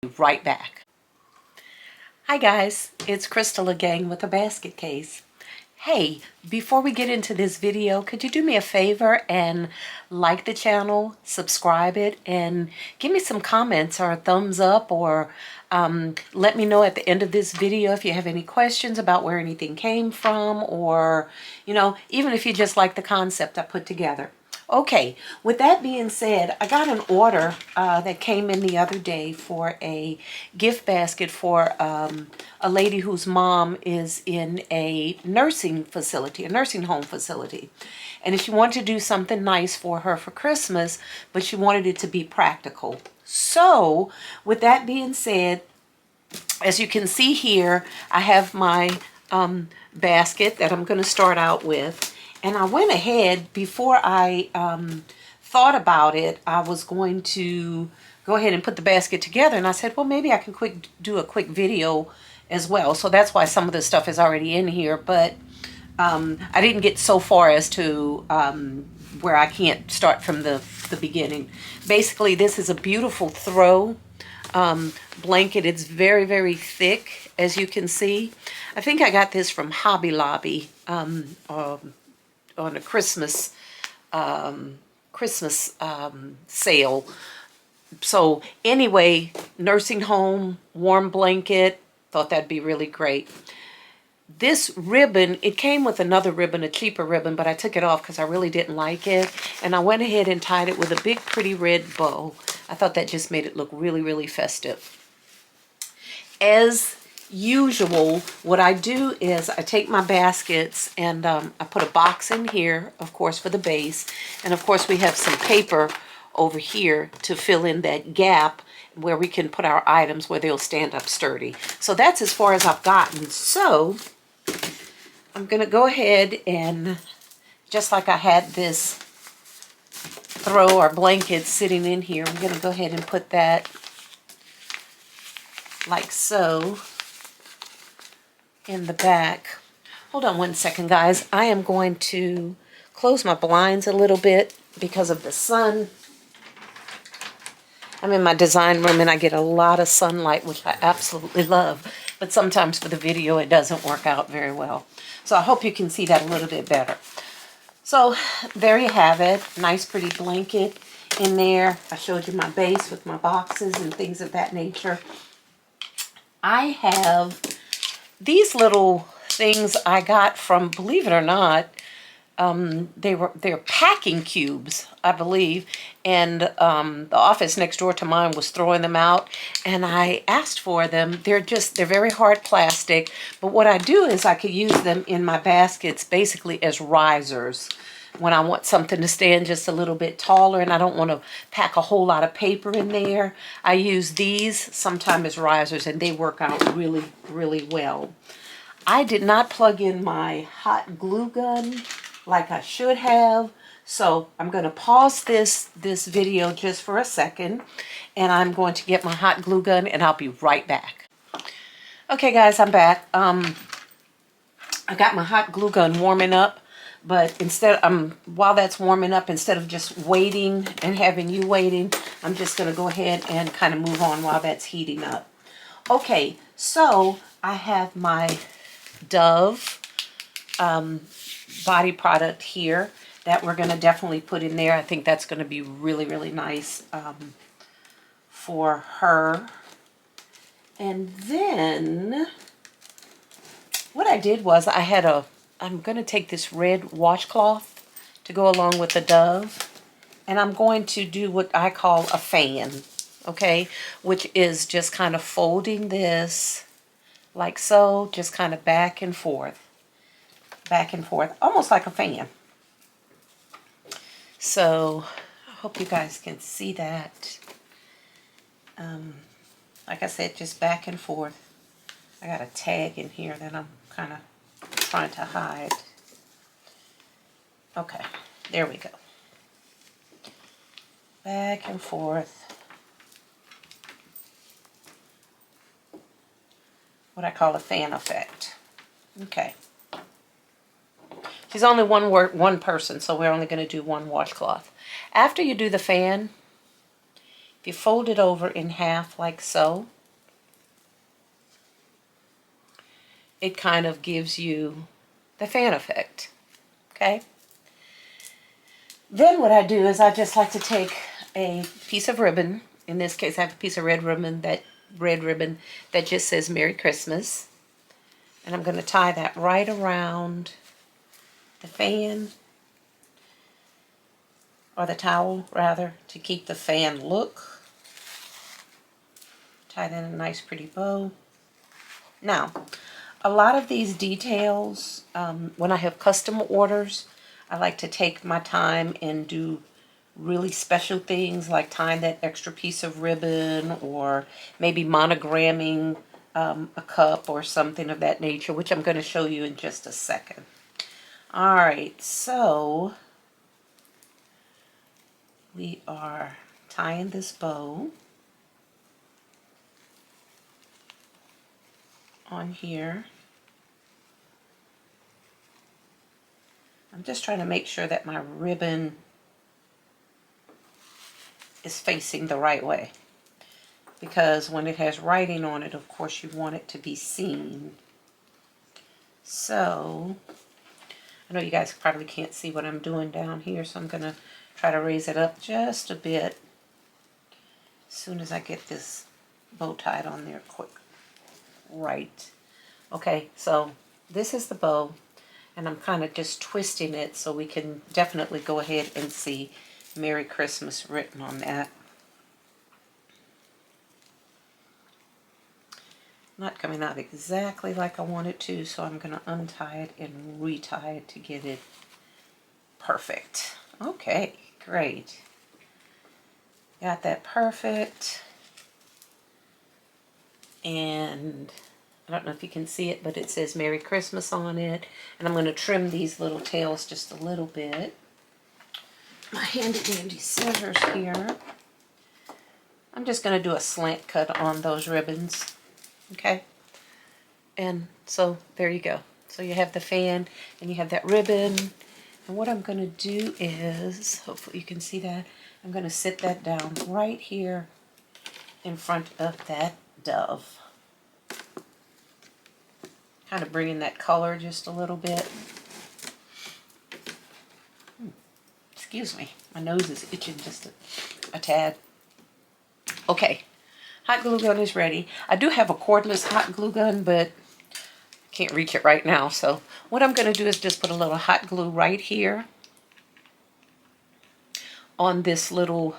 Right back. Hi guys, it's Crystal again with a basket case. Hey, before we get into this video, could you do me a favor and like the channel, subscribe it, and give me some comments or a thumbs up, or let me know at the end of this video if you have any questions about where anything came from, or, you know, even if you just like the concept I put together. Okay, with that being said, I got an order that came in the other day for a gift basket for a lady whose mom is in a nursing facility, a nursing home facility. And she wanted to do something nice for her for Christmas, but she wanted it to be practical. So, with that being said, as you can see here, I have my basket that I'm going to start out with. And I went ahead, before I thought about it, I was going to go ahead and put the basket together. And I said, well, maybe I can do a quick video as well. So that's why some of this stuff is already in here. But I didn't get so far as to where I can't start from the beginning. Basically, this is a beautiful throw blanket. It's very, very thick, as you can see. I think I got this from Hobby Lobby on a Christmas sale. So anyway, nursing home, warm blanket, thought that'd be really great. This ribbon, it came with another ribbon, a cheaper ribbon, but I took it off because I really didn't like it. And I went ahead and tied it with a big pretty red bow. I thought that just made it look really, really festive. As usual, what I do is I take my baskets and I put a box in here, of course, for the base. And of course, we have some paper over here to fill in that gap where we can put our items where they'll stand up sturdy. So that's as far as I've gotten. So I'm going to go ahead and, just like I had this throw or blanket sitting in here, I'm going to go ahead and put that like so in the back. Hold on one second, guys. I am going to close my blinds a little bit because of the sun. I'm in my design room and I get a lot of sunlight, which I absolutely love. But sometimes for the video, it doesn't work out very well. So I hope you can see that a little bit better. So there you have it. Nice, pretty blanket in there. I showed you my base with my boxes and things of that nature. I have these little things I got from, believe it or not, they're packing cubes, I believe, and the office next door to mine was throwing them out, and I asked for them. They're very hard plastic, but what I do is I could use them in my baskets basically as risers when I want something to stand just a little bit taller and I don't want to pack a whole lot of paper in there. I use these sometimes as risers, and they work out really, really well. I did not plug in my hot glue gun like I should have, so I'm going to pause this video just for a second, and I'm going to get my hot glue gun, and I'll be right back. Okay, guys, I'm back. I got my hot glue gun warming up, but while that's warming up, instead of just waiting and having you waiting, I'm just going to go ahead and kind of move on while that's heating up. Okay, so I have my Dove body product here that we're going to definitely put in there. I think that's going to be really, really nice for her. And then what I did was I'm going to take this red washcloth to go along with the Dove, and I'm going to do what I call a fan, okay, which is just kind of folding this like so, just kind of back and forth, almost like a fan. So I hope you guys can see that. Like I said, just back and forth. I got a tag in here that I'm kind of trying to hide. Okay, there we go. Back and forth. What I call a fan effect. Okay. She's only one person, so we're only going to do one washcloth. After you do the fan, if you fold it over in half like so, it kind of gives you the fan effect. Okay? Then what I do is I just like to take a piece of ribbon. In this case, I have a piece of red ribbon that just says Merry Christmas. And I'm going to tie that right around the fan, or the towel rather, to keep the fan look. Tie that in a nice pretty bow. Now, a lot of these details, when I have custom orders, I like to take my time and do really special things like tying that extra piece of ribbon, or maybe monogramming a cup or something of that nature, which I'm going to show you in just a second. All right, so we are tying this bow on here. I'm just trying to make sure that my ribbon is facing the right way, because when it has writing on it, of course you want it to be seen. So I know you guys probably can't see what I'm doing down here, so I'm going to try to raise it up just a bit as soon as I get this bow tied on there quick. Right. Okay, so this is the bow, and I'm kind of just twisting it so we can definitely go ahead and see Merry Christmas written on that. Not coming out exactly like I want it to, so I'm going to untie it and retie it to get it perfect. Okay, great. Got that perfect. And I don't know if you can see it, but it says Merry Christmas on it. And I'm going to trim these little tails just a little bit. My handy dandy scissors here. I'm just going to do a slant cut on those ribbons. Okay, and so there you go. So you have the fan and you have that ribbon, and what I'm going to do is, hopefully you can see that, I'm going to sit that down right here in front of that dove, kind of bringing that color just a little bit. Excuse me, my nose is itching just a tad. Okay. Hot glue gun is ready. I do have a cordless hot glue gun, but I can't reach it right now. So what I'm going to do is just put a little hot glue right here on this little,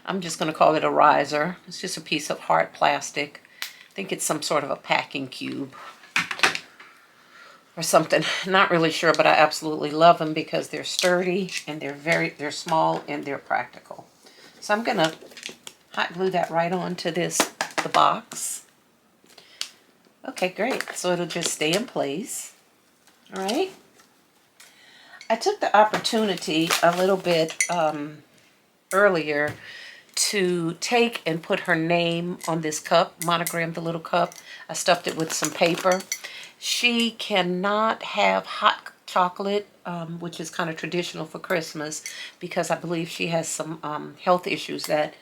I'm just going to call it a riser. It's just a piece of hard plastic. I think it's some sort of a packing cube or something. Not really sure, but I absolutely love them because they're sturdy and they're small and they're practical. So I'm going to hot glue that right onto the box. Okay, great. So it'll just stay in place. All right. I took the opportunity a little bit earlier to take and put her name on this cup, monogram the little cup. I stuffed it with some paper. She cannot have hot chocolate, which is kind of traditional for Christmas, because I believe she has some health issues that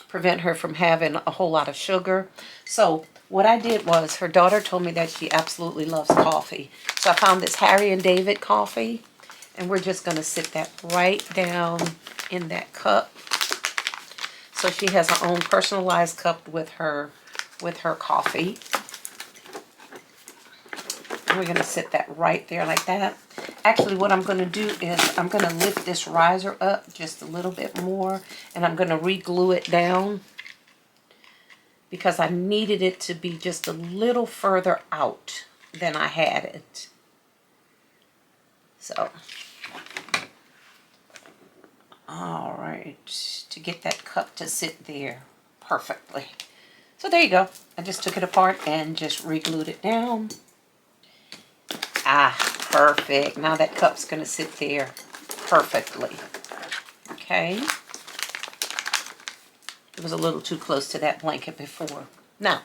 prevent her from having a whole lot of sugar. So what I did was, her daughter told me that she absolutely loves coffee. So I found this Harry and David coffee, and we're just going to sit that right down in that cup. So she has her own personalized cup with her coffee. And we're going to sit that right there like that. Actually, what I'm going to do is I'm going to lift this riser up just a little bit more, and I'm going to re-glue it down because I needed it to be just a little further out than I had it. So, all right, to get that cup to sit there perfectly. So there you go. I just took it apart and just re-glued it down. Ah, perfect. Now that cup's going to sit there perfectly. Okay. It was a little too close to that blanket before. Now,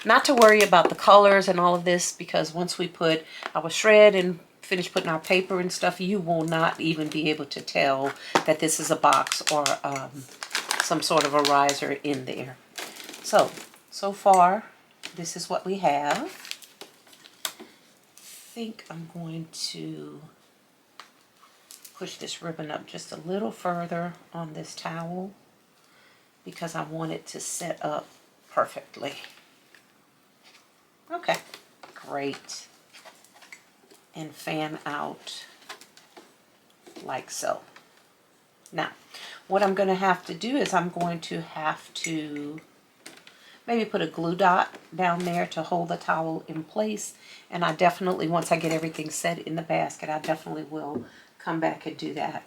not to worry about the colors and all of this, because once we put our shred and finish putting our paper and stuff, you will not even be able to tell that this is a box or some sort of a riser in there. So far, this is what we have. think I'm going to push this ribbon up just a little further on this towel because I want it to set up perfectly. Okay, great. And fan out like so. Now, what I'm going to have to do is I'm going to have to maybe put a glue dot down there to hold the towel in place. And I definitely, once I get everything set in the basket, I definitely will come back and do that.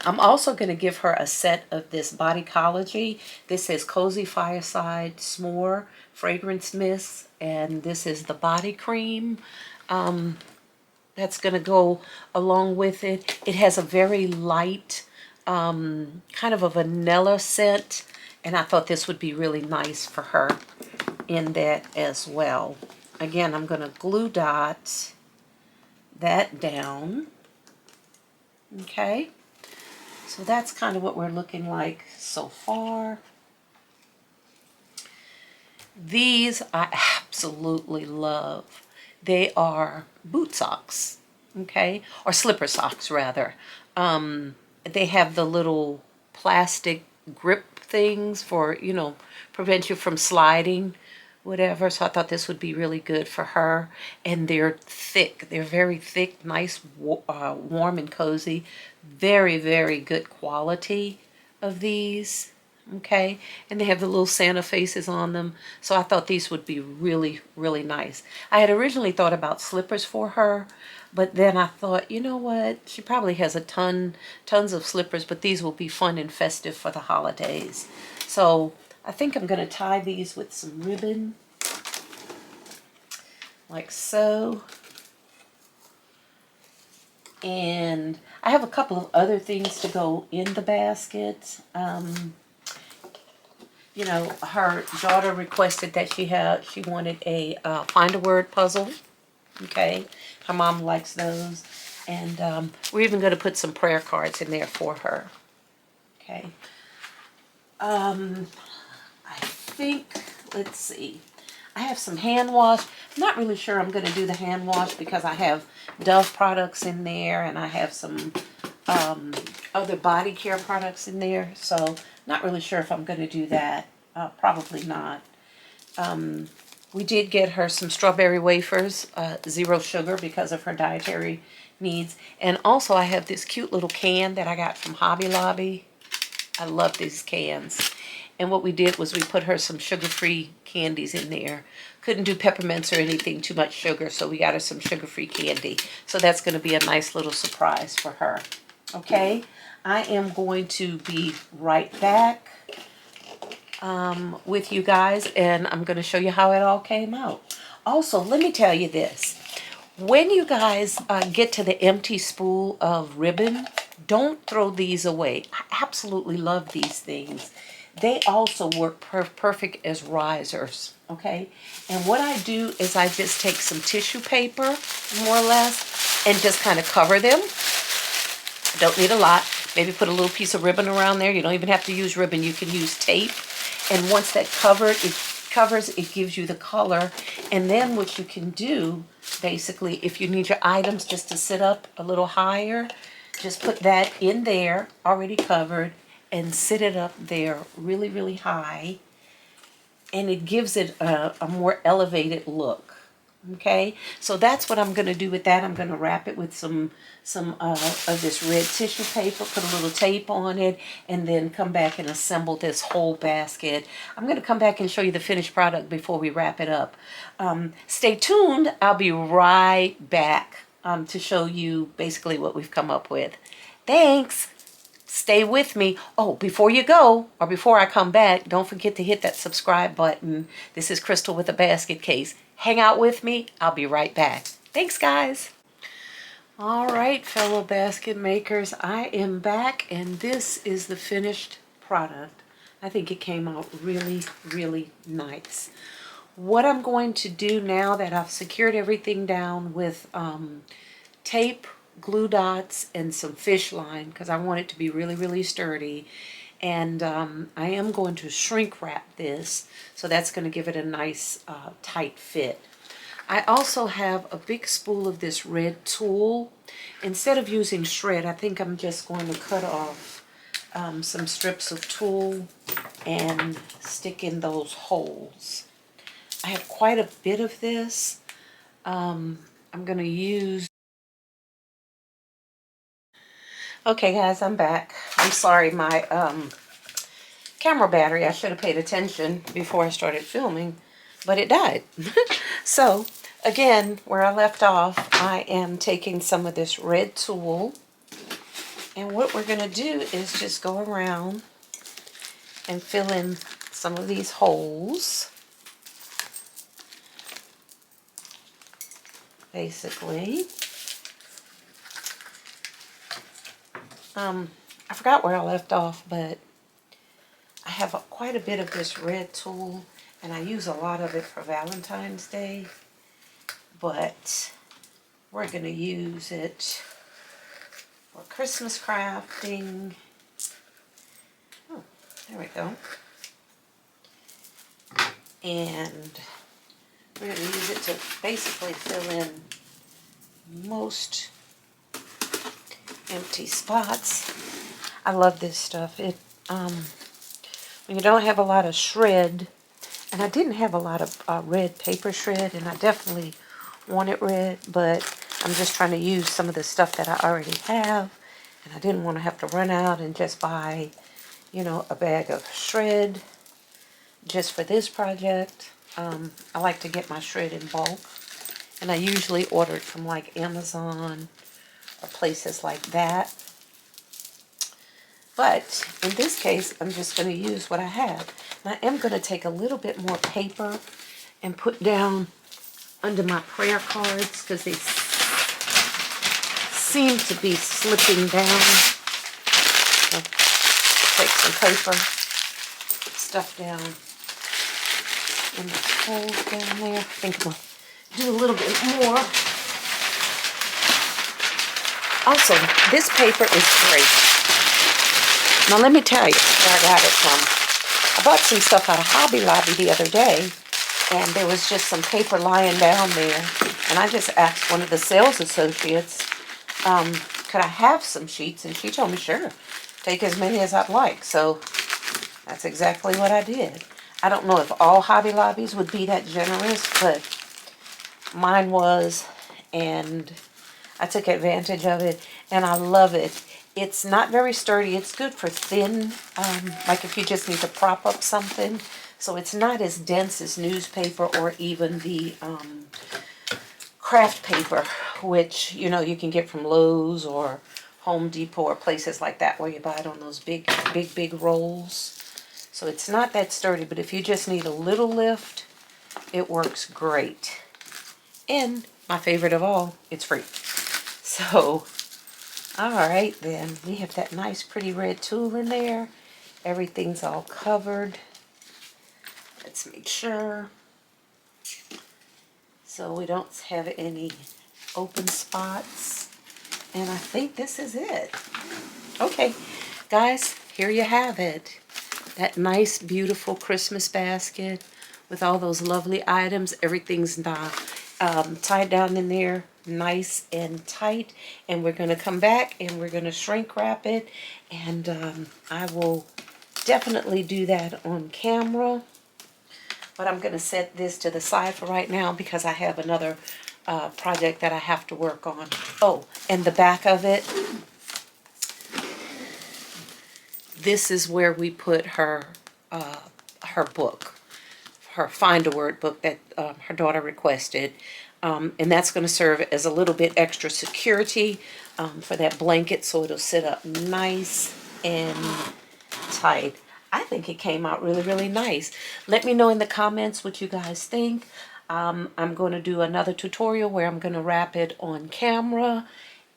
I'm also going to give her a set of this Bodycology. This is Cozy Fireside S'more Fragrance Mist, and this is the body cream that's going to go along with it. It has a very light, kind of a vanilla scent, and I thought this would be really nice for her in that as well. Again, I'm going to glue dot that down. Okay. So that's kind of what we're looking like so far. These I absolutely love. They are boot socks, okay? Or slipper socks, rather. They have the little plastic grip things for, you know, prevent you from sliding, whatever. So I thought this would be really good for her. And they're thick. They're very thick, nice, warm and cozy. Very, very good quality of these. Okay, and they have the little Santa faces on them. So I thought these would be really, really nice. I had originally thought about slippers for her, but then I thought, you know what? She probably has tons of slippers, but these will be fun and festive for the holidays. So I think I'm going to tie these with some ribbon, like so. And I have a couple of other things to go in the basket. You know, her daughter requested that she wanted a find a word puzzle. Okay, her mom likes those, and we're even going to put some prayer cards in there for her. Okay. I think, let's see, I have some hand wash. I'm not really sure I'm going to do the hand wash because I have Dove products in there and I have some other body care products in there. So not really sure if I'm going to do that. Probably not. We did get her some strawberry wafers, 0 sugar because of her dietary needs. And also I have this cute little can that I got from Hobby Lobby. I love these cans. And what we did was we put her some sugar-free candies in there. Couldn't do peppermints or anything, too much sugar, so we got her some sugar-free candy. So that's going to be a nice little surprise for her. Okay? I am going to be right back with you guys, and I'm going to show you how it all came out. Also, let me tell you this. When you guys get to the empty spool of ribbon, don't throw these away. I absolutely love these things. They also work perfect as risers, okay? And what I do is I just take some tissue paper, more or less, and just kind of cover them. Don't need a lot. Maybe put a little piece of ribbon around there. You don't even have to use ribbon. You can use tape. And once that covers, it gives you the color. And then what you can do, basically, if you need your items just to sit up a little higher, just put that in there, already covered, and sit it up there really, really high. And it gives it a more elevated look. Okay, so that's what I'm going to do with that. I'm going to wrap it with some of this red tissue paper, put a little tape on it, and then come back and assemble this whole basket. I'm going to come back and show you the finished product before we wrap it up. Stay tuned. I'll be right back to show you basically what we've come up with. Thanks. Stay with me. Oh, before you go, or before I come back, don't forget to hit that subscribe button. This is Crystal with a Basket Case. Hang out with me. I'll be right back. Thanks, guys. All right, fellow basket makers, I am back, and this is the finished product. I think it came out really, really nice. What I'm going to do now that I've secured everything down with tape, glue dots, and some fish line, because I want it to be really, really sturdy. And I am going to shrink wrap this, so that's going to give it a nice tight fit. I also have a big spool of this red tulle. Instead of using shred, I think I'm just going to cut off some strips of tulle and stick in those holes. I have quite a bit of this. I'm going to use... Okay guys, I'm back. I'm sorry, my camera battery, I should have paid attention before I started filming, but it died. So, again, where I left off, I am taking some of this red tulle, and what we're going to do is just go around and fill in some of these holes, basically. I forgot where I left off, but I have quite a bit of this red tulle, and I use a lot of it for Valentine's Day, but we're going to use it for Christmas crafting. Oh, there we go. And we're going to use it to basically fill in most empty spots. I love this stuff. It when you don't have a lot of shred, and I didn't have a lot of red paper shred, and I definitely want it red, but I'm just trying to use some of the stuff that I already have, and I didn't want to have to run out and just buy, you know, a bag of shred just for this project. I like to get my shred in bulk, and I usually order it from like Amazon or places like that. But in this case, I'm just going to use what I have. And I am going to take a little bit more paper and put down under my prayer cards, because they seem to be slipping down. So take some paper, stuff down in the holes down there. I think I'm going to do a little bit more. Also, this paper is great. Now let me tell you where I got it from. I bought some stuff out of Hobby Lobby the other day, and there was just some paper lying down there, and I just asked one of the sales associates, could I have some sheets, and she told me, sure, take as many as I'd like. So that's exactly what I did. I don't know if all Hobby Lobbies would be that generous, but mine was, and I took advantage of it, and I love it. It's not very sturdy. It's good for thin, like if you just need to prop up something. So it's not as dense as newspaper or even the craft paper, which, you know, you can get from Lowe's or Home Depot or places like that where you buy it on those big rolls. So it's not that sturdy, but if you just need a little lift, it works great. And my favorite of all, it's free. So... alright then, we have that nice pretty red tulle in there. Everything's all covered. Let's make sure. So we don't have any open spots. And I think this is it. Okay, guys, here you have it. That nice, beautiful Christmas basket with all those lovely items. Everything's tied down in there, nice and tight. And we're going to come back and we're going to shrink wrap it. And I will definitely do that on camera. But I'm going to set this to the side for right now because I have another project that I have to work on. Oh, and the back of it, this is where we put her book, her Find a Word book that her daughter requested. And that's going to serve as a little bit extra security for that blanket, so it'll sit up nice and tight. I think it came out really, really nice. Let me know in the comments what you guys think. I'm going to do another tutorial where I'm going to wrap it on camera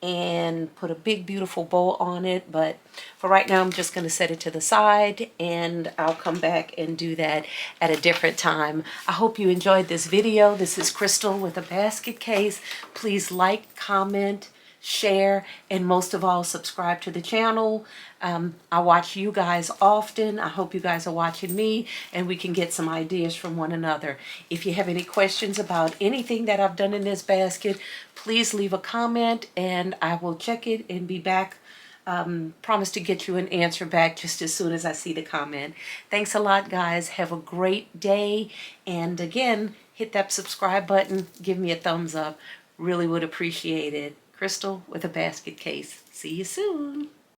and put a big beautiful bow on it, but for right now I'm just going to set it to the side, and I'll come back and do that at a different time. I hope you enjoyed this video. This is Crystal with a basket case. Please like, comment, share, and most of all, subscribe to the channel. I watch you guys often. I hope you guys are watching me, and we can get some ideas from one another. If you have any questions about anything that I've done in this basket, please leave a comment, and I will check it and be back. Promise to get you an answer back just as soon as I see the comment. Thanks a lot, guys. Have a great day. And again, hit that subscribe button. Give me a thumbs up. Really would appreciate it. Crystal with a basket case. See you soon.